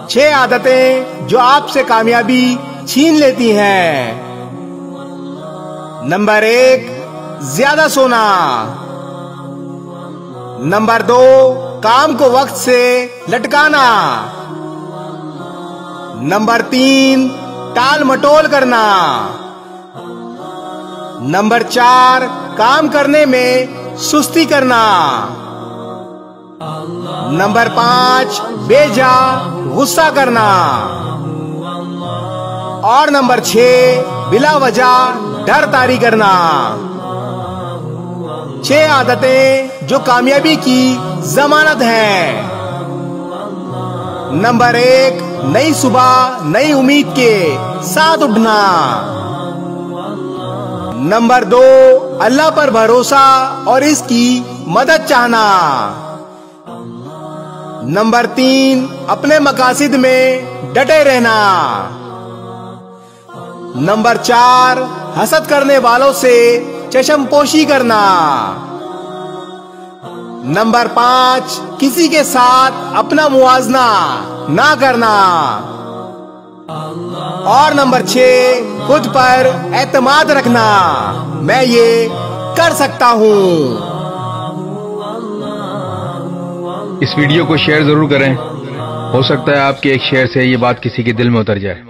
6 आदतें जो आपसे कामयाबी छीन लेती हैं। नंबर 1, ज्यादा सोना। नंबर 2, काम को वक्त से लटकाना। नंबर 3, टाल मटोल करना। नंबर 4, काम करने में सुस्ती करना। नंबर 5, बेजा गुस्सा करना। और नंबर 6, बिला वजह डर तारी करना। 6 आदतें जो कामयाबी की जमानत है। नंबर 1, नई सुबह नई उम्मीद के साथ उठना। नंबर 2, अल्लाह पर भरोसा और इसकी मदद चाहना। नंबर 3, अपने मकासिद में डटे रहना। नंबर 4, हसद करने वालों से चशमपोशी करना। नंबर 5, किसी के साथ अपना मुआवजा ना करना। और नंबर 6, खुद पर एतमाद रखना। मैं ये कर सकता हूँ। इस वीडियो को शेयर जरूर करें। हो सकता है आपके एक शेयर से ये बात किसी के दिल में उतर जाए।